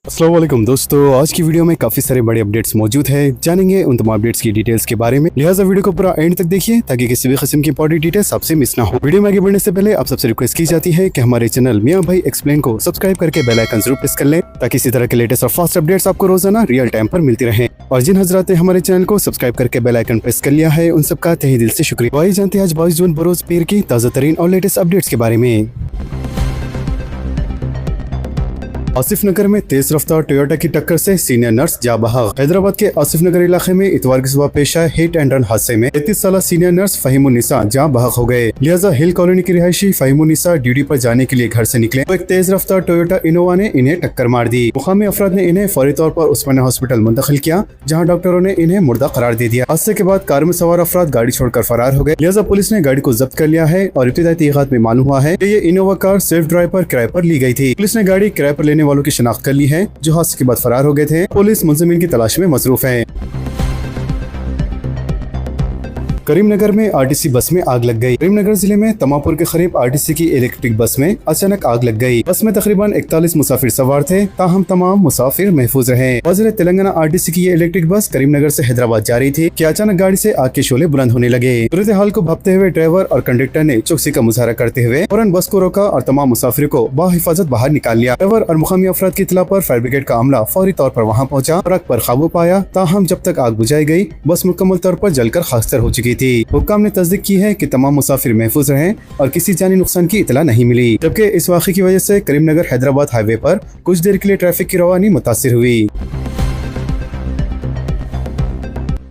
अस्सलाम वालेकुम दोस्तों, आज की वीडियो में काफी सारे बड़े अपडेट्स मौजूद हैं। जानेंगे उन तमाम अपडेट्स की डिटेल्स के बारे में, लिहाजा वीडियो को पूरा एंड तक देखिए ताकि किसी भी किस्म की इंपॉर्टेंट डिटेल्स आपसे मिस ना हो। वीडियो में आगे बढ़ने से पहले आप सबसे रिक्वेस्ट की जाती है कि हमारे चैनल मियां भाई एक्सप्लेन को सब्सक्राइब करके बेल आइकन जरूर प्रेस कर लें ताकि इसी तरह के लेटेस्ट और फास्ट अपडेट्स आपको रोजाना रियल टाइम पर मिलती रहे। और जिन हजरात ने हमारे चैनल को सब्सक्राइब करके बेल आइकन प्रेस कर लिया है, उन सबका तहे दिल से शुक्रिया। आइए जानते हैं आज 22 जून बरोज पीर की ताज़ा तरीन और लेटेस्ट अपडेट्स के बारे में। आसिफ नगर में तेज रफ्तार टोयोटा की टक्कर से सीनियर नर्स जा बहक। हैदराबाद के आसिफ नगर इलाके में इतवार की सुबह पेश आए हिट एंड रन हादसे में 33 साल सीनियर नर्स फहीमुन्निसा जा बहक हो गए। लिहाजा हिल कॉलोनी की रिहायशी फहीमुन्निसा ड्यूटी पर जाने के लिए घर से निकले तो एक तेज रफ्तार टोयोटा इनोवा ने इन्हें टक्कर मार दी। मुकामी अफराद ने इन्हें फौरी तौर पर उस्मानिया हॉस्पिटल मुंतकिल किया, जहाँ डॉक्टरों ने इन्हें मुर्दा करार दे दिया। हादसे के बाद कार में सवार अफराद गाड़ी छोड़कर फरार हो गए। लिहाजा पुलिस ने गाड़ी को जब्त कर लिया है और इब्तिदाई तहकीकात में मालूम हुआ है कि ये इनोवा कार सेल्फ ड्राइव पर किराए पर ली गई थी। पुलिस ने गाड़ी किराए पर लेने वालों की शिनाख्त कर ली है जो हादसे के बाद फरार हो गए थे। पुलिस मुलजिमीन की तलाश में मसरूफ है। करीमनगर में आरटीसी बस में आग लग गई। करीमनगर जिले में तमापुर के करीब आरटीसी की इलेक्ट्रिक बस में अचानक आग लग गई। बस में तकरीबन 41 मुसाफिर सवार थे, ताहम तमाम मुसाफिर महफूज रहे। वज़ीर तेलंगाना आरटीसी की ये इलेक्ट्रिक बस करीमनगर से हैदराबाद जा रही थी कि अचानक गाड़ी से आग के शोले बुलंद होने लगे। सूरत हाल को भांपते हुए ड्राइवर और कंडक्टर ने चौकसी का मुजाहरा करते हुए फौरन बस को रोका और तमाम मुसाफिर को बाहिफाजत बाहर निकाल लिया। ड्राइवर और मुकामी अफराद की इत्तला पर फायर ब्रिगेड का अमला फौरी तौर पर वहाँ पहुँचा और आग पर काबू पाया। ताहम जब तक आग बुझाई गई, बस मुकम्मल तौर पर जलकर खाकसर हो चुकी थी। हुक्काम ने तस्दीक की है कि तमाम मुसाफिर महफूज रहे और किसी जानी नुकसान की इतला नहीं मिली। जबकि इस वाक़े की वजह से करीमनगर हैदराबाद हाईवे पर कुछ देर के लिए ट्रैफिक की रवानी मुतासिर हुई।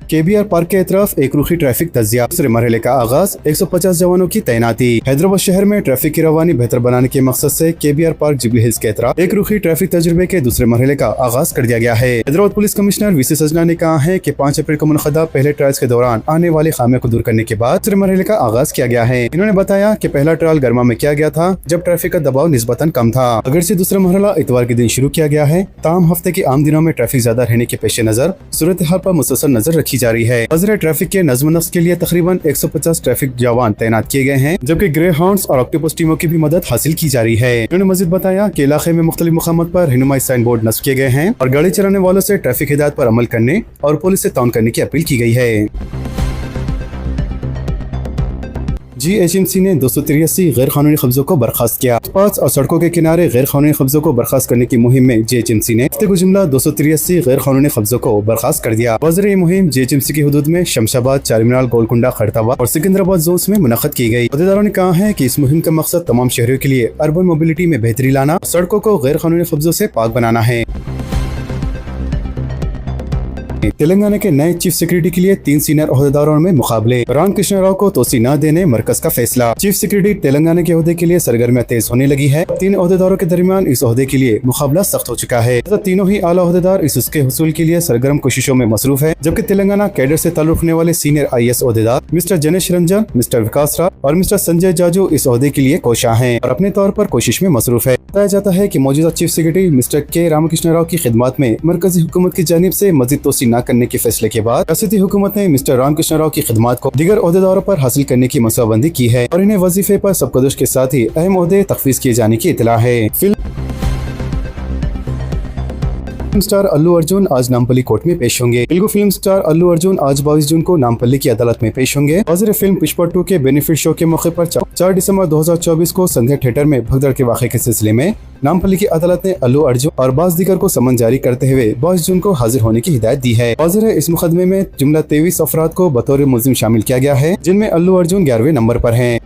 केबीआर पार्क के तरफ एक रुखी ट्रैफिक तजिया। दूसरे मरहले का आगाज 150 जवानों की तैनाती। हैदराबाद शहर में ट्रैफिक की रवानी बेहतर बनाने के मकसद से केबीआर पार्क जुबली हिल्स के तरफ एक रुखी ट्रैफिक तजुर्बे के दूसरे मरहले का आगाज कर दिया गया है। हैदराबाद पुलिस कमिश्नर वीसी सजना ने कहा है कि 5 अप्रैल को मुनक़दा पहले ट्रायल्स के दौरान आने वाले खामियों को दूर करने के बाद दूसरे मरहले का आगाज किया गया है। इन्होंने बताया कि पहला ट्रायल गर्मा में किया गया था जब ट्रैफिक का दबाव निस्बतन कम था। अगर से दूसरा मरहला इतवार के दिन शुरू किया गया है, ताम हफ्ते के आम दिनों में ट्रैफिक ज्यादा रहने के पेश नजर सूरत हाल पर मुसलसल नजर रखी जा रही है। ट्रैफिक के नज़्म नक्श के लिए तकरीबन 150 ट्रैफिक जवान तैनात किए गए हैं, जबकि ग्रे हाउंड्स और ऑक्टोपस टीमों की भी मदद हासिल की जा रही है। उन्होंने मजीद बताया कि इलाके में मुख्तलिफ मुकामात पर रहनुमाई साइन बोर्ड नस्ब किए गए हैं और गाड़ी चलाने वालों से ट्रैफिक हिदायत पर अमल करने और पुलिस से ताउन करने की अपील की गई है। GHMC ने 283 गैर कानूनी कब्जों को बर्खास्त किया। फुटपाथ और सड़कों के किनारे गैर कानूनी कब्जों को बर्खास्त करने की मुहिम में GHMC ने हफ्ते को जुमला 283 गैर कानूनी कब्जों को बर्खास्त कर दिया। वज़ीर ये मुहिम GHMC की हदूद में शमशाबाद, चारमीनार, गोलकुंडा, खैरताबाद और सिकंदराबाद जोन्स में मुनक़द की गई। अहदेदारों ने कहा है कि इस मुहिम का मकसद तमाम शहरियों के लिए अर्बन मोबिलिटी में बेहतरी लाना, सड़कों को गैर कानूनी कब्जों से पाक बनाना है। तेलंगाना के नए चीफ सेक्रेटरी के लिए 3 सीनियर ओहदेदारों में मुकाबले। रामकृष्ण राव को तोसी न देने मरकज का फैसला। चीफ सेक्रेटरी तेलंगाना के ओहदे के लिए सरगर्मियां तेज होने लगी है। 3 ओहदेदारों के दरमियान इस ओहदे के लिए मुकाबला सख्त हो चुका है। तीनों ही आला ओहदेदार इस उसके हुसूल के लिए सरगर्म कोशिशों में मसरूफ है। जबकि तेलंगाना कैडर से ताल्लुक रखने वाले senior IAS ओहदेदार mister जनेश Ranjan, mister विकास राव और मिस्टर संजय जाजू इस ओहदे के लिए कोशा है और अपने तौर पर कोशिश में मसरूफ है। बताया जाता है कि मौजूदा चीफ सेक्रेटरी मिस्टर के रामकृष्ण राव की खिदमत में मरकजी हुकूमत की जानिब से मजीद तोसी न करने के फैसले के बाद रियासती हुकूमत ने मिस्टर रामकृष्ण राव की खिदमत को दीगर ओहदेदारों पर हासिल करने की मनसूबाबंदी की है और इन्हें वजीफे पर सबकदोश के साथ ही अहम ओहदे तखफीज किए जाने की इतला है। फिल्म स्टार अल्लू अर्जुन आज नामपल्ली कोर्ट में पेश होंगे। तेलुगु फिल्म स्टार अल्लू अर्जुन आज 22 जून को नामपल्ली की अदालत में पेश होंगे। वज़ीर फिल्म पुष्पा 2 के बेनिफिट शो के मौके पर 4 दिसंबर 2024 को संध्या थिएटर में भगदड़ के वाक़े के सिलसिले में नामपल्ली की अदालत ने अल्लू अर्जुन और बाज़ दीगर को समन जारी करते हुए 22 जून को हाजिर होने की हिदायत दी है। वज़ीर इस मुकदमे में जुमला 23 अफराद को बतौर मुल्ज़िम शामिल किया गया है, जिनमें अल्लू अर्जुन 11वें नंबर पर हैं।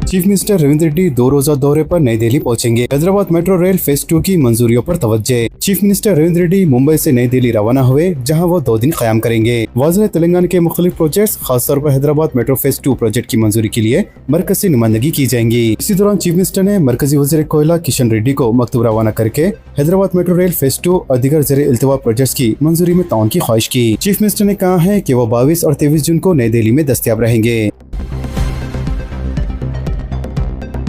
चीफ मिनिस्टर रविंद्र रेड्डी 2 रोजा दौरे पर नई दिल्ली पहुंचेंगे। हैदराबाद मेट्रो रेल फेज 2 की मंजूरियों पर तवज्जो। चीफ मिनिस्टर रविंद्र रेड्डी मुंबई से नई दिल्ली रवाना हुए, जहां वो 2 दिन क़याम करेंगे। वज़ीर तेलंगाना के मुख्तलिफ प्रोजेक्ट्स, खासतौर पर हैदराबाद मेट्रो फेज 2 प्रोजेक्ट की मंजूरी के लिए मरकज से नुमाइंदगी की जाएंगी। इसी दौरान चीफ मिनिस्टर ने मरकजी वज़ीर कोयला किशन रेड्डी को मकतूब रवाना करके हैदराबाद मेट्रो रेल फेज 2 और दीगर ज़ेरे इल्तिवा प्रोजेक्ट्स की मंजूरी में ताउन की ख्वाहिश की। चीफ मिनिस्टर ने कहा है कि वो 22 और 23 जून को नई दिल्ली में दस्तयाब रहेंगे।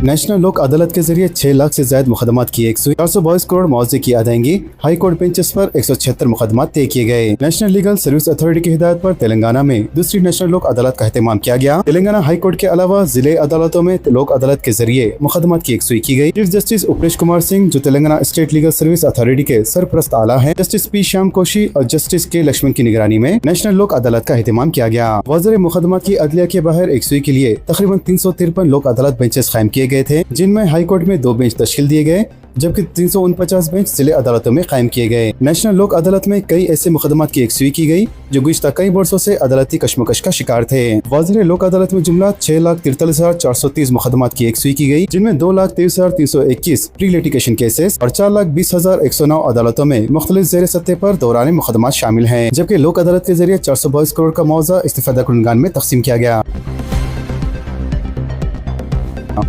नेशनल लोक अदालत के जरिए 6 लाख से ज्यादा मुकदमात की 422 करोड़ मुआवजे की अदायगी। हाई कोर्ट बेंचेस पर 176 मुकदमात तय किए गए। नेशनल लीगल सर्विस अथॉरिटी की हिदायत पर तेलंगाना में दूसरी नेशनल लोक अदालत का एहतमाम किया गया। तेलंगाना हाई कोर्ट के अलावा जिले अदालतों में लोक अदालत के जरिए मुकदमात की 101 की गई। चीफ जस्टिस उपरेश कुमार सिंह, जो Telangana state legal service authority के सरपरस्त आला है, जस्टिस पी श्याम कोशी और जस्टिस के लक्ष्मण की निगरानी में नेशनल लोक अदालत का एहतमाम किया गया। वज़ीर मुकदमात की अदलिया के बाहर 101 के लिए तकरीबन 353 लोक अदालत बेंचेस कायम किए गए थे, जिनमें हाई कोर्ट में 2 बेंच तश्कील दिए गए, जबकि 349 बेंच जिले अदालतों में कायम किए गए। नेशनल लोक अदालत में कई ऐसे मुकदमात की 101 की गई जो गुज़िश्ता कई वर्षों से अदालती कशमकश का शिकार थे। वज़ीर लोक अदालत में जुमला 6,43,430 मुकदमात की 101 की गई, जिनमें 2,23,321 प्री लिटिगेशन केसेस और 4,20,109 अदालतों में मुख्तलिफ ज़ेर सतह पर दौरान मुकदमात शामिल हैं, जबकि लोक अदालत के जरिए 422 करोड़ का मुआवजा इस्तिफादा कुनगान में तकसीम किया गया।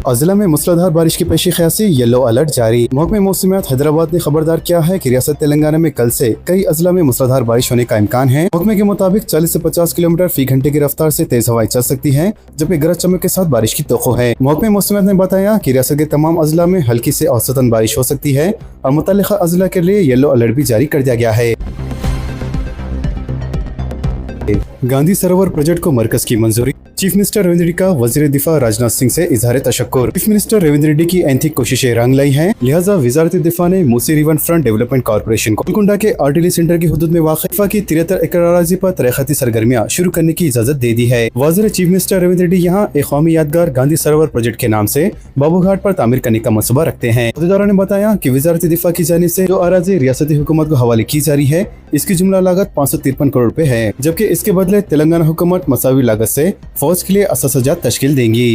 और जिला में मूसलाधार बारिश की पेशी ख्यासी, येलो अलर्ट जारी। महकमे मौसमियात हैदराबाद ने खबरदार किया है कि रियासत तेलंगाना में कल से कई अजला में मूसलाधार बारिश होने का इम्कान है। महकमे के मुताबिक 40 से 50 किलोमीटर फी घंटे की रफ्तार से तेज हवाएं चल सकती हैं, जबकि गरज चमक के साथ बारिश की तौक़्क़ो है। महकमे मौसमियात ने बताया कि रियासत के तमाम अजला में हल्की से औसतन बारिश हो सकती है और मुतल्लिक़ा अजला के लिए येलो अलर्ट भी जारी कर दिया गया है। गांधी सरोवर प्रोजेक्ट को मरकज की मंजूरी। चीफ मिनिस्टर रविंद्र रेड्डी का वजीर दिफा राजनाथ सिंह से इजहार तशक्कुर। चीफ मिनिस्टर रविंद्र रेड्डी की एंथिक कोशिशें रंग लाई हैं, लिहाजा वजारत दिफा ने Musi river front development corporation को गोलकुंडा के आर्टिलरी सेंटर की हुदूद में वाक़ की 73 एकड़ अराजी पर तरीक़ती सरगर्मियां शुरू करने की इजाजत दे दी है। वज़ीर चीफ मिनिस्टर रविंद्र रेड्डी यहाँ एक कौमी यादगार गांधी सरोवर प्रोजेक्ट के नाम से बाबू घाट पर तामीर करने का मनसूबा रखते हैं। अहदेदारों ने बताया कि वजारत दिफा की जानिब से जो अराजी रियासती हुकूमत को हवाले की जा रही है, इसकी जुमला लागत 553 करोड़ रुपए है, जबकि इसके बदले तेलंगाना हुकूमत मसावी लागत से फौज के लिए असासजात तश्कील देंगी।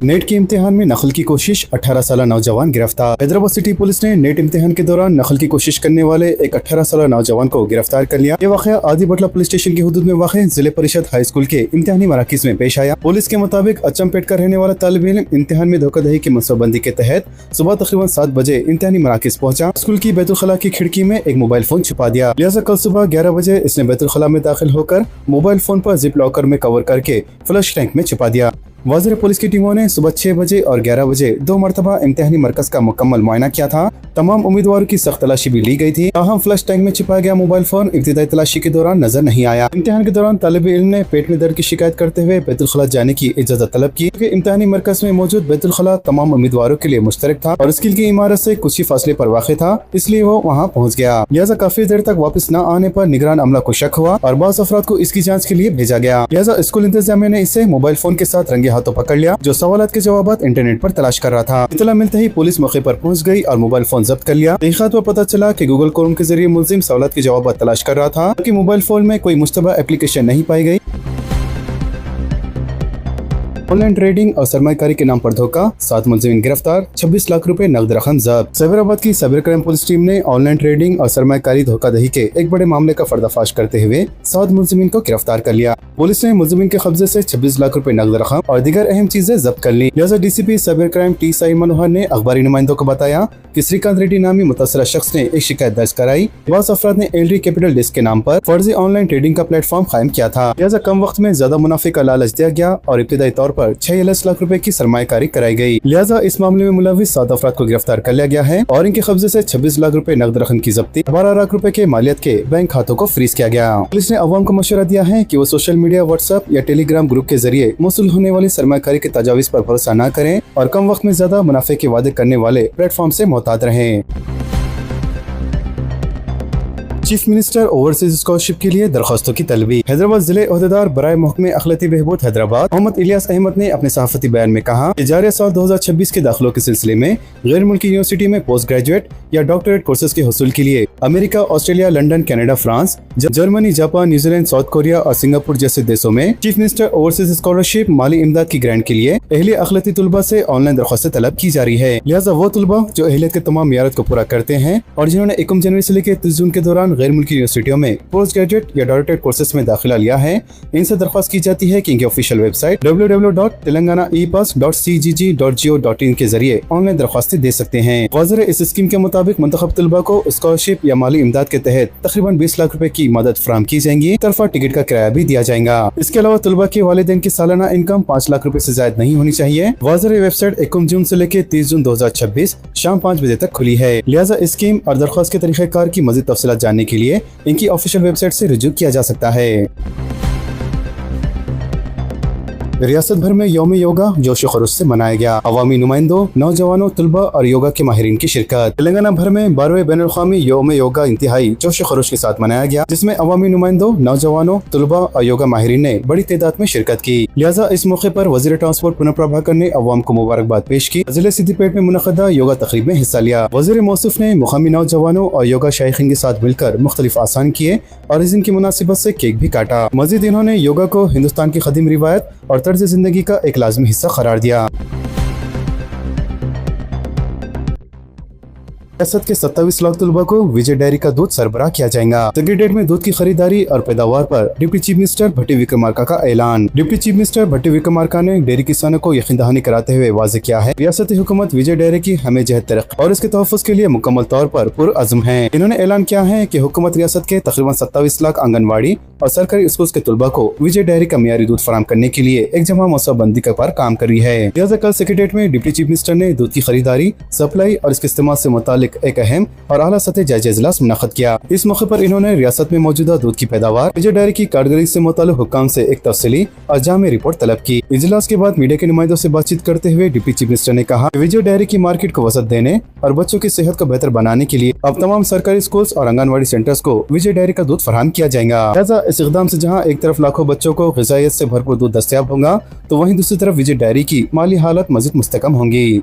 नेट के इम्तिहान में नकल की कोशिश, 18 साल नौजवान गिरफ्तार। हैदराबाद सिटी पुलिस ने नेट इम्तिहान के दौरान नकल की कोशिश करने वाले एक 18 साल नौजवान को गिरफ्तार कर लिया। ये वाक़या आदि बटला पुलिस स्टेशन की हुदूद में वाक़ जिले परिषद हाई स्कूल के इम्तिहानी मराकिज में पेश आया। पुलिस के मुताबिक अचमपेट का रहने वाला तालिब इल्म इम्तिहान में धोखाधड़ी की मनसूबाबंदी के तहत सुबह तकरीबन 7 बजे इम्तिहानी मराकिज पहुंचा। स्कूल की बैतुल खला की खिड़की में एक मोबाइल फोन छुपा दिया, लिहाजा कल सुबह 11 बजे इसने बैतुल खला में दाखिल होकर मोबाइल फोन पर जिप लॉकर में कवर करके फ्लश टैंक में छुपा दिया। वज़ीर पुलिस की टीमों ने सुबह 6 बजे और 11 बजे 2 मरतबा इम्तिहानी मरकज का मुकम्मल मुआयना किया था। तमाम उम्मीदवारों की सख्त तलाशी भी ली गई थी, ताहम फ्लश टैंक में छिपाया गया मोबाइल फोन इब्तिदाई तलाशी के दौरान नजर नहीं आया। इम्तिहान के दौरान तालिब इल्म ने पेट में दर्द की शिकायत करते हुए बैतुल खला जाने की इजाजत तलब की, क्योंकि इम्तिहानी मरकज में मौजूद बैतुल खला तमाम उम्मीदवारों के लिए मुश्तरक था और स्कूल की इमारत से कुछ ही फासले पर वाक़ था, इसलिए वो वहाँ पहुँच गया। लिहाजा काफी देर तक वापस न आने पर निगरान अमला को शक हुआ और बाज़ अफराद को इसकी जाँच के लिए भेजा गया। लिहाजा स्कूल इंतजामिया ने इसे मोबाइल फोन के साथ रंगे हाथों पकड़ लिया, जो सवालात के जवाबात इंटरनेट पर तलाश कर रहा था। इतला मिलते ही पुलिस मौके पर पहुंच गई और मोबाइल फोन जब्त कर लिया। तहकीकात में पता चला कि गूगल क्रोम के जरिए मुलजिम सवालात के जवाबात तलाश कर रहा था, कि मोबाइल फोन में कोई मुश्तबा एप्लीकेशन नहीं पाई गई। ऑनलाइन ट्रेडिंग और सरमायाकारी के नाम पर धोखा, 7 मुलजिम गिरफ्तार, 26 लाख रुपए नकद रकम जब्त। सैबराबाद की साइबर क्राइम पुलिस टीम ने ऑनलाइन ट्रेडिंग और सरमायाकारी धोखाधड़ी के एक बड़े मामले का पर्दाफाश करते हुए 7 मुलजिमीन को गिरफ्तार कर लिया। पुलिस ने मुलजिमीन के कब्जे से 26 लाख रुपए नकद रकम और दीगर अहम चीजें जब्त कर ली। लिहाजा DCP cyber crime T Sai Manohar ने अखबारी नुमाइंदों को बताया कि श्रीकांत रेड्डी नामी मुतासरा शख्स ने एक शिकायत दर्ज कराई। बाज़ अफराद ने एलडी कैपिटल डेस्क के नाम पर फर्जी ऑनलाइन ट्रेडिंग का प्लेटफॉर्म कायम किया था। लिहाजा कम वक्त में ज्यादा मुनाफे का लालच दिया गया और इब्तिदाई तौर पर 46 लाख रुपए की सरमायाकारी कराई गई। लिहाजा इस मामले में मुलविस 7 अफराद को गिरफ्तार कर लिया गया है और इनके कब्जे से 26 लाख रुपए नकद रकम की जब्ती, 12 लाख रुपए के मालियत के बैंक खातों को फ्रीज किया गया। पुलिस ने अवाम को मशवरा दिया है कि वो सोशल मीडिया, व्हाट्सएप या टेलीग्राम ग्रुप के जरिए मौसूल होने वाली सरमायाकारी के तजावीज पर भरोसा न करें और कम वक्त में ज्यादा मुनाफे के वादे करने वाले प्लेटफॉर्म से मोहतात रहें। चीफ मिनिस्टर ओवरसीज स्कॉलरशिप के लिए दरखास्तों की तलबी। हैदराबाद जिले ओहदेदार बराए महकमे अखिलती बहबूद हैदराबाद मोहम्मद इलियास अहमद ने अपने सहाफती बयान में कहा कि जारी साल 2026 के दाखिलों के सिलसिले में गैर मुल्की यूनिवर्सिटी में पोस्ट ग्रेजुएट या डॉक्टरेट कोर्सेज के हसूल के लिए America, Australia, London, Canada, France, Germany, Japan, New Zealand, south Korea और सिंगापुर जैसे देशों में चीफ मिनिस्टर ओवरसीज स्कॉलरशिप माली इमदाद की ग्रांट के लिए अहले अखिलती तुलबा से ऑनलाइन दरखास्तें तलब की जा रही है। लिहाजा वो तुलबा जो अहलियत के तमाम मियारात को पूरा करते हैं और जिन्होंने 1 जनवरी से लेकर 30 जून के दौरान गैर मुल्की यूनिवर्सिटियों में पोस्ट ग्रेजुएट या डॉक्टरेट कोर्सेज में दाखिला लिया है, इनसे दरख्वास्त की जाती है कि इनकी ऑफिशियल वेबसाइट www.telanganaepus.cgg.go.in के जरिए ऑनलाइन दरख्वास्तें दे सकते हैं। वज़ीर इस स्कीम के मुताबिक मुंतखब तलबा को स्कॉलरशिप या माली इमदाद के तहत तकरीबन 20 लाख रुपए की मदद फराहम की जाएंगी। तरफा टिकट का किराया भी दिया जाएगा। इसके अलावा तलबा के वालिदैन की सालाना इनकम 5 लाख रुपए से ज्यादा नहीं होनी चाहिए। वज़ीर वेबसाइट 1 जून से लेकर 30 जून 2026 शाम 5 बजे तक खुली है। लिहाजा स्कीम और दरख्वास्त के तरीक़ेकार की मज़ीद तफसीलात जानने के लिए इनकी ऑफिशियल वेबसाइट से रुजू किया जा सकता है। रियासत भर में यौम योगा जोश खरोश से मनाया गया। अवामी नुमाइंदों, नौजवानों, तलबा और योगा के माहिरीन की शिरकत। तेलंगाना भर में 12वें बैनुल-अक़वामी यौम योगा इंतहाई जोश खरोश के साथ मनाया गया, जिसमें अवामी नुमाइंदों, नौजवानों, तलबा और योगा माहिरीन ने बड़ी तादाद में शिरकत की। लिहाजा इस मौके पर वज़ीर ट्रांसपोर्ट पुनः प्रभाकर ने अवाम को मुबारकबाद पेश की। जिले सिद्दीपेट में मुनक़दा योगा तकरीब में हिस्सा लिया। वज़ीर मौसूफ ने मुकामी नौजवानों और योगा शाइखीन के साथ मिलकर मुख्तलिफ आसान किए और इस दिन की मुनासिबत से केक भी काटा। मज़ीद इन्होंने योगा को हिंदुस्तान की कदीम रिवायत और तर्ज जिंदगी का एक लाज़मी हिस्सा करार दिया। रियासत के 27 लाख तलबा को विजय डेयरी का दूध सरबराह किया जाएगा। सेक्रेटेरिएट में दूध की खरीदारी और पैदावार पर डिप्टी चीफ मिनिस्टर भट्टी विक्रमार्का का ऐलान। डिप्टी चीफ मिनिस्टर भट्टी विक्रमार्का ने डेयरी किसानों को यकीन दहानी कराते हुए वाज़ेह किया है, रियासती हुकूमत विजय डेयरी की हमें जहद तरक्की और इसके तहफ़्फ़ुज़ के लिए मुकम्मल तौर पर पुरअज़्म है। इन्होंने ऐलान किया है कि हुकूमत रियासत के तकरीबन 27 लाख आंगनवाड़ी और सरकारी स्कूल के तलबा को विजय डेयरी का मियारी दूध फराहम करने के लिए एक जमा मौसबंदी पर काम कर रही है। लिहाजा कल सेक्रेटेरिएट में डिप्टी चीफ मिनिस्टर ने दूध की खरीदारी, सप्लाई और इसके इस्तेमाल से मुतालिक एक अहम और आला सतह जायजा इजलास मुनक़्क़द किया। इस मौके पर इन्होंने रियासत में मौजूदा दूध की पैदावार, विजय डेयरी की कारगरी से मुताल्लिक़ हुक्काम से एक तफसीली और जामे रिपोर्ट तलब की। इजलास के बाद मीडिया के नुमाइंदों से बातचीत करते हुए डिप्टी चीफ मिनिस्टर ने कहा कि विजय डेयरी की मार्केट को वसअत देने और बच्चों की सेहत को बेहतर बनाने के लिए अब तमाम सरकारी स्कूल और आंगनवाड़ी सेंटर्स को विजय डेयरी का दूध फराहम किया जाएगा। लिहाजा इस इक़दाम से जहाँ एक तरफ लाखों बच्चों को ग़िज़ाइयत से भरपूर दूध दस्तयाब होगा, तो वहीं दूसरी तरफ विजय डेयरी की माली हालत मज़ीद मुस्तकम होंगी।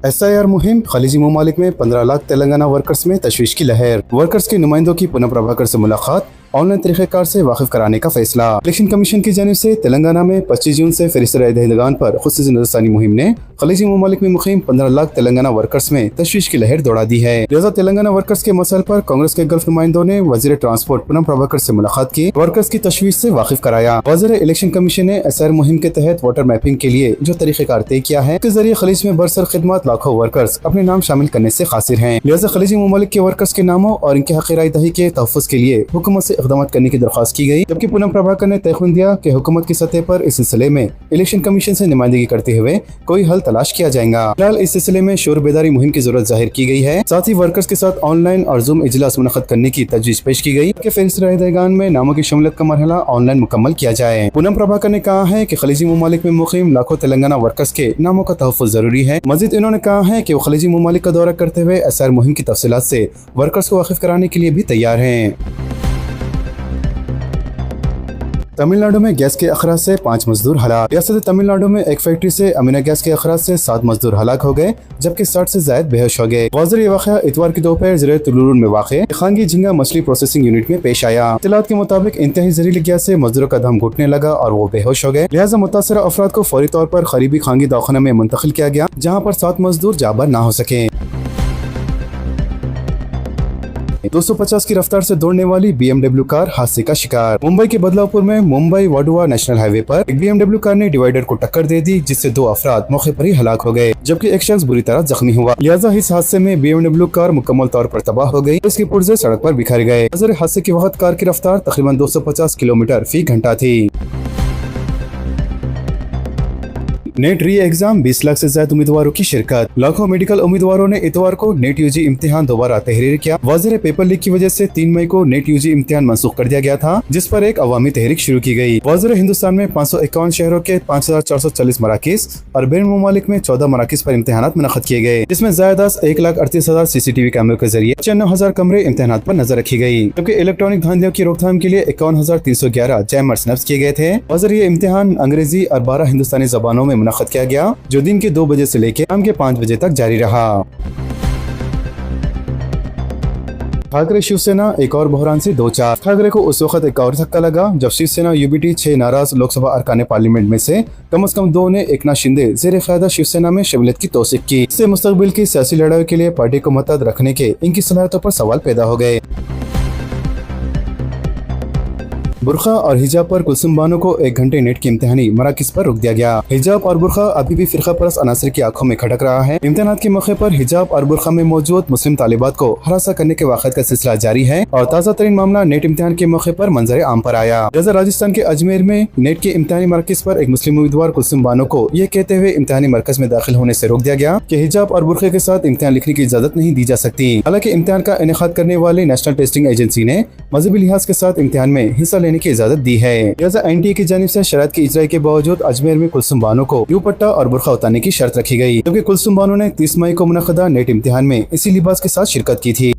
SIR मुहिम, खलीजी ममालिक में 15 लाख तेलंगाना वर्कर्स में तशवीश की लहर। वर्कर्स के नुमाइंदों की पुनः प्रभाकर से मुलाकात, ऑनलाइन तरीक़ेकार से वाकिफ कराने का फैसला। इलेक्शन कमीशन की जानिब से तेलंगाना में 25 जून से फहरिस्त राय दहिंदगान पर खुसूसी नज़रसानी मुहिम ने खलीजी ममालिक में मुक़ीम 15 लाख तेलंगाना वर्कर्स में तशवीश की लहर दौड़ा दी है। लिहाजा तेलंगाना वर्कर्स के मसले पर कांग्रेस के गल्फ नुमाइंदों ने वज़ीर ट्रांसपोर्ट पुनः प्रभाकर से मुलाकात की, वर्कर्स की तशवीश से वाकिफ कराया। वज़ीर इलेक्शन कमीशन ने SIR मुहिम के तहत वोटर मैपिंग के लिए जो तरीक़ेकार तय किया है, उसके जरिए खलीज में बरसर खिदमत लाखों वर्कर्स अपने नाम शामिल करने से कासिर हैं। लिहाजा खलीजी ममालिक के वर्कर्स के नामों और इनके हक़ राय दही के तहफ़्फ़ुज़ के लिए हुकूमत से इक़दाम करने की दरख्वास्त की गई, जबकि पूनम प्रभाकर ने तयख़ुन दिया कि हुकूमत की सतह पर इस सिलसिले में इलेक्शन कमीशन से नुमाइंदगी करते हुए कोई हल तलाश किया जाएगा। फिलहाल इस सिलसिले में शोर बेदारी मुहिम की जरूरत जाहिर की गई है। साथ ही वर्कर्स के साथ ऑनलाइन और जूम इजलास मुनक़्क़द करने की तजवीज़ पेश की गई कि फहरिस्त राय दहिंदगान में नामों की शमूलियत का मरहला ऑनलाइन मुकम्मल किया जाए। पूनम प्रभाकर ने कहा है कि खलीजी ममालिक में मुक़ीम लाखों तेलंगाना वर्कर्स के नामों का तहफ़्फ़ुज़ जरूरी है। मज़ीद इन्होंने कहा है कि वो खलीजी ममालिक का दौरा करते हुए SIR मुहिम की तफसीलात से वर्कर्स को वाकिफ कराने के लिए भी तैयार हैं। तमिलनाडु में गैस के अखराज से 5 मजदूर हलाक। रियासत तमिलनाडु में एक फैक्ट्री से अमीना गैस के अखराज से 7 मजदूर हलाक हो गए, जबकि 60 से ज्यादा बेहोश हो गए। वाज़ेह ये वाक़या इतवार की दोपहर जिले तुलुरुन में वाक़ खांगी झींगा मछली प्रोसेसिंग यूनिट में पेश आया। इत्तलात के मुताबिक इंतहाई जहरीली गैस से मजदूरों का दम घुटने लगा और वो बेहोश हो गए। लिहाजा मुतासरा अफराद को फौरी तौर पर करीबी खांगी दवाखाना में मुंतकिल किया गया, जहाँ पर 7 मजदूर जाबार न हो सके। 250 की रफ्तार से दौड़ने वाली BMW कार हादसे का शिकार। मुंबई के बदलापुर में मुंबई वाडुआ नेशनल हाईवे पर एक BMW कार ने डिवाइडर को टक्कर दे दी, जिससे 2 अफराद मौके पर ही हलाक हो गए, जबकि एक शख्स बुरी तरह जख्मी हुआ। लिहाजा इस हादसे में BMW कार मुकम्मल तौर पर तबाह हो गई, इसके पुर्जे सड़क पर बिखर गए। हादसे के वक्त कार की रफ्तार तकरीबन 250 किलोमीटर फी घंटा थी। नेट री एग्जाम 20 लाख से ज्यादा उम्मीदवारों की शिरकत। लाखों मेडिकल उम्मीदवारों ने इतवार को नेट यूजी इम्तिहान दोबारा तहरीर किया। वाज़ेह पेपर लीक की वजह से 3 मई को नेट यूजी इम्तिहान मनसूख कर दिया गया था, जिस पर एक अवामी तहरीक शुरू की गई। वाज़ेह हिंदुस्तान में 551 शहरों के 5440 मराकिज और बैरून मुमालिक में 14 मराकिज पर इम्तिहानात मुनक़्क़द किए गए, जिसमें ज़ायदा 1,38,000 CCTV कैमरों के जरिए 95,000 कमरे इम्तिहानात पर नजर रखी गई, जबकि इलेक्ट्रॉनिक धांधलियों की रोकथाम के लिए 51,311 जैमर्स नस्ब किए गए थे। वाज़ेह ये इम्तिहान अंग्रेजी और 12 हिंदुस्तानी जबानों में मुनक़्क़द किया गया, जो दिन के 2 बजे से लेकर शाम के 5 बजे तक जारी रहा। ठाकरे शिवसेना एक और बहरान से दो चार। ठाकरे को उस वक्त एक और धक्का लगा जब शिवसेना यूबीटी 6 नाराज लोकसभा अरकान पार्लियामेंट में से कम दो ने एकनाथ शिंदे जेर क़यादत शिवसेना में शमूलियत की तौसीक की। इससे मुस्तकबिल की सियासी लड़ाई के लिए पार्टी को मुतहद रखने के इनकी सलाहियतों पर सवाल पैदा हो गए। बुरखा और हिजाब पर कुलसुम बानो को 1 घंटे नेट की इम्तिहानी मराकिज पर रोक दिया गया। हिजाब और बुरखा अभी भी फिरका परस्त अनासर की आंखों में खटक रहा है। इम्तिहानात के मौके पर हिजाब और बुरखा में मौजूद मुस्लिम तालिबात को हरासा करने के वाक़यात का सिलसिला जारी है और ताज़ा तरीन मामला नेट इम्तिहान के मौके पर मंजर आम पर आया। लिहाजा राजस्थान के अजमेर में नेट के इम्तिहानी मरकज पर एक मुस्लिम उम्मीदवार कुलसुम बानो को ये कहते हुए इम्तिहानी मरकज में दाखिल होने से रोक दिया गया कि हिजाब और बुरखे के साथ इम्तिहान लिखने की इजाजत नहीं दी जा सकती। हालांकि इम्तिहान का इनेकाद करने वाले नेशनल टेस्टिंग एजेंसी ने मजहबी लिहाज के साथ इम्तिहान में हिस्सा लेने की इजाजत दी है। लिहाजा एनटीए की जानिब से शरात की इजराई के बावजूद अजमेर में कुलसुम बानो को दुपट्टा और बुरखा उतारने की शर्त रखी गई, क्योंकि कुलसुम बानो ने 30 मई को मुनक़दा नेट इम्तिहान में इसी लिबास के साथ शिरकत की थी।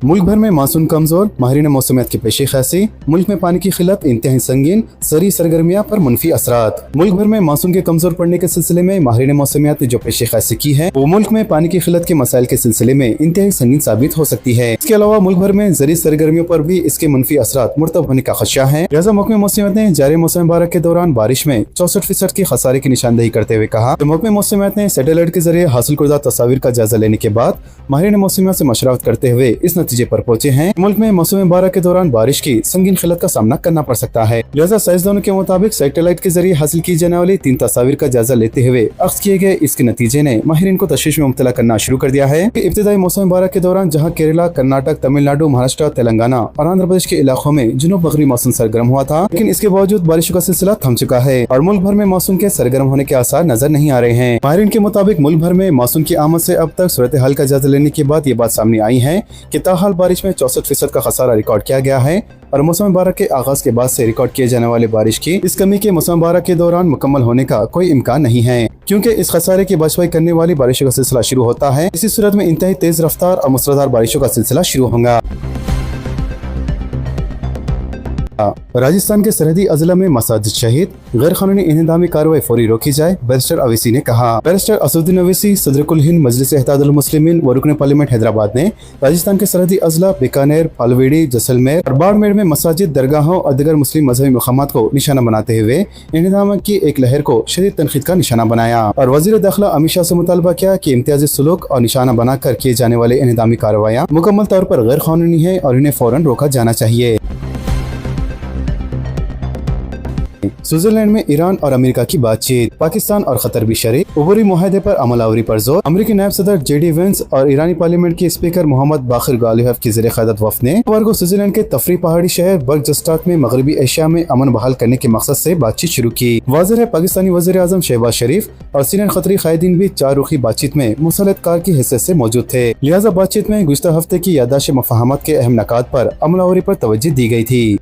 मुल्क भर में मानसून कमजोर, माहिरीन मौसमियात की पेशी खासी। मुल्क में पानी की खिलत इंतहाई संगीन, सरी सरगर्मियां पर मुनफी असरात। मुल्क भर में मानसून के कमजोर पड़ने के सिलसिले में माहिरीन मौसमियात ने जो पेशी खासी की है वो मुल्क में पानी की खिलत के मसाइल के सिलसिले में इंतहाई संगीन साबित हो सकती है। इसके अलावा मुल्क भर में जरी सरगर्मियों पर भी इसके मुनफी असरात मुर्तब होने का खदशा है। लिहाजा महकमे मौसमियात ने जारी मौसम मुबारक के दौरान बारिश में 64% की खसारे की निशानदेही करते हुए कहा। महकमे मौसमियात ने सैटेलाइट के जरिए हासिल करदा तस्वीर का जायजा लेने के बाद माहिरीन मौसमियात से मशवरत करते हुए इस नतीजे पर पहुंचे हैं मुल्क में मौसम मुबारक के दौरान बारिश की संगीन खिलत का सामना करना पड़ सकता है। लिहाजा साइंसदानों के मुताबिक सैटेलाइट के जरिए हासिल की जाने वाली 3 तस्वीर का जायजा लेते हुए अख्ज़ किए गए इसके नतीजे ने माहिरीन को तशवीश में मुब्तला करना शुरू कर दिया है कि इब्तिदाई मौसम मुबारक के दौरान जहाँ केरला, कर्नाटक, तमिलनाडु, महाराष्ट्र, तेलंगाना और आंध्र प्रदेश के इलाकों में जुनूब मगरबी मौसम सरगर्म हुआ था, लेकिन इसके बावजूद बारिशों का सिलसिला थम चुका है और मुल्क भर में मानसून के सरगर्म होने के आसार नजर नहीं आ रहे हैं। माहिरीन के मुताबिक मुल्क भर में मानसून की आमद से अब तक सूरत हाल का जायजा लेने के बाद ये बात सामने आई है कि ताहाल बारिश में 64% का खसारा रिकॉर्ड किया गया है और मौसम मुबारक के आगाज के बाद से रिकॉर्ड किए जाने वाली बारिश की इस कमी के मौसम मुबारक के दौरान मुकम्मल होने का कोई इम्कान नहीं है, क्योंकि इस खसारे की भरपाई करने वाली बारिशों का सिलसिला शुरू होता है। इसी सूरत में इंतहाई तेज रफ्तार और मूसलाधार बारिशों का सिलसिला शुरू होगा। राजस्थान के सरहदी अजला में मसाजिद शहीद, गैर कानूनी इन्हदामी कार्रवाई फौरी रोकी जाए, बैरिस्टर अवैसी ने कहा। बैरिस्टर असदुद्दीन अवैसी सदर कुल हिंद मजलिस इत्तेहादुल मुस्लिमीन व रुकन पार्लियामेंट हैदराबाद ने राजस्थान के सरहदी अजला बीकानेर, पालवेड़ी, जैसलमेर और बाड़मेर में मसाजिद, दरगाहों और दीगर मुस्लिम मजहबी मकामात को निशाना बनाते हुए इन्हदाम की एक लहर को शदीद तनकीद का निशाना बनाया और वजीर दाखिला अमित शाह से मुतालबा किया कि इम्तियाजी सुलूक और निशाना बनाकर किए जाने वाले इन्हदामी कार्रवाइयाँ मुकम्मल तौर पर गैर कानूनी है और इन्हें फौरन रोका जाना चाहिए। स्विट्जरलैंड में ईरान और अमेरिका की बातचीत, पाकिस्तान और कतर भी शरीक, उबरी मुआहदे पर अमलावरी पर जोर। अमेरिकी नायब सदर JD वेंस और ईरानी पार्लियामेंट के स्पीकर मोहम्मद बाखिर गालिब की ज़ेर क़यादत वफ़द ने बुधवार को स्विट्जरलैंड के तफरी पहाड़ी शहर बर्गजस्टाड में मगरबी एशिया में अमन बहाल करने के मकसद से बातचीत शुरू की। वाज़ेह है पाकिस्तानी वज़ीर आज़म शहबाज शरीफ और सीनियर खतरी कायदीन भी 4 रुखी बातचीत में मुसलत कार की हैसियत से मौजूद थे। लिहाजा बातचीत में गुज़िश्ता हफ्ते की याददाश्त मफाहमत के अहम नकात पर अमलावरी पर तवज्जो दी गई थी।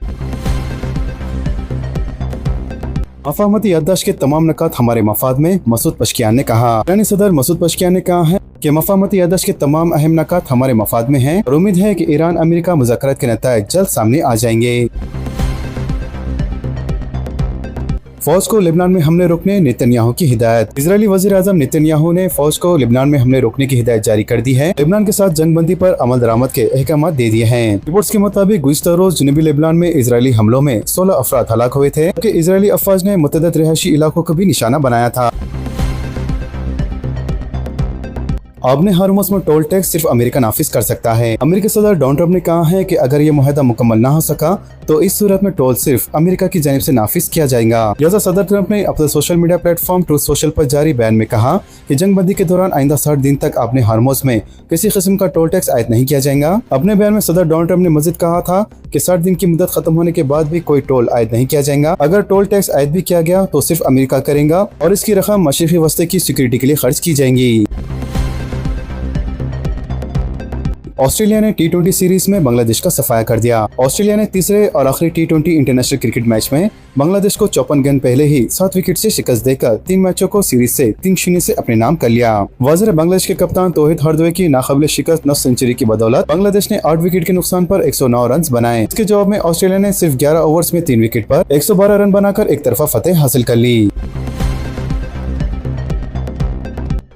मफाहमती याददाश्त के तमाम नकात हमारे मफाद में, मसूद पशकियान ने कहा। ईरानी सदर मसूद पशकियान ने कहा है कि मफाहमती याददाश्त के तमाम अहम नकात हमारे मफाद में हैं और उम्मीद है कि ईरान अमेरिका मुज़ाकरात के नताइज जल्द सामने आ जाएंगे। फौज को लेबनान में हमले रोकने नेतन्याहू की हिदायत। इजरायली वजीर आज़म नेतन्याहू ने फौज को लेबनान में हमले रोकने की हिदायत जारी कर दी है। लेबनान के साथ जंगबंदी पर अमल दरामद के अहकाम दे दिए हैं। रिपोर्ट्स के मुताबिक गुज़िश्ता रोज जनूबी लेबनान में इजरायली हमलों में 16 अफराद हलाक हुए थे, जबकि इजरायली अफवाज ने मुतअद्दिद रिहायशी इलाकों को भी निशाना बनाया था। आबने हारमुज़ में टोल टैक्स सिर्फ अमेरिका नाफिज कर सकता है। अमेरिकी सदर डोनाल्ड ट्रंप ने कहा है कि अगर ये मुआहदा मुकम्मल न हो सका तो इस सूरत में टोल सिर्फ अमेरिका की जानिब से नाफिज किया जाएगा। लिहाजा सदर ट्रंप ने अपने social media platform truth social पर जारी बयान में कहा कि जंगबंदी के दौरान आइंदा 60 दिन तक अपने हारमुज़ में किसी किस्म का टोल टैक्स आयद नहीं किया जाएगा। अपने बयान में सदर डोनाल्ड ट्रंप ने मजीद कहा था कि 60 दिन की मुद्दत खत्म होने के बाद भी कोई टोल आयद नहीं किया जाएगा। अगर टोल टैक्स आयद भी किया गया तो सिर्फ अमेरिका करेगा और इसकी रकम मशरिकी वस्ती की सिक्योरिटी के लिए खर्च की जाएंगी। ऑस्ट्रेलिया ने T20 सीरीज में बांग्लादेश का सफाया कर दिया। ऑस्ट्रेलिया ने तीसरे और आखिरी T20 इंटरनेशनल क्रिकेट मैच में बांग्लादेश को 54 गेंद पहले ही 7 विकेट से शिकस्त देकर 3 मैचों को सीरीज से 3-0 से अपने नाम कर लिया। वाज़ेह बांग्लादेश के कप्तान तौहीद हरदोई की नाकाबिले शिकस्त 9 सेंचुरी की बदौलत बांग्लादेश ने 8 विकेट के नुकसान पर 109 रन बनाए। इसके जवाब में ऑस्ट्रेलिया ने सिर्फ 11 ओवर्स में 3 विकेट पर 112 रन बनाकर एक तरफा फतेह हासिल कर ली।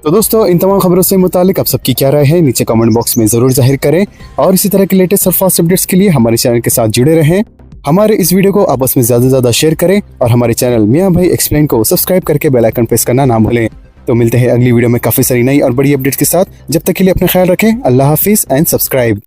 तो दोस्तों, इन तमाम खबरों से मुतालिक आप सबकी क्या राय है नीचे कमेंट बॉक्स में जरूर जाहिर करें और इसी तरह के लेटेस्ट और फास्ट अपडेट्स के लिए हमारे चैनल के साथ जुड़े रहें। हमारे इस वीडियो को आपस में ज्यादा से ज्यादा शेयर करें और हमारे चैनल मियां भाई एक्सप्लेन को सब्सक्राइब करके बेल आइकन प्रेस करना ना भूलें। तो मिलते हैं अगली वीडियो में काफी सारी नई और बड़ी अपडेट्स के साथ। जब तक के लिए अपना ख्याल रखें। अल्लाह हाफिज एंड सब्सक्राइब।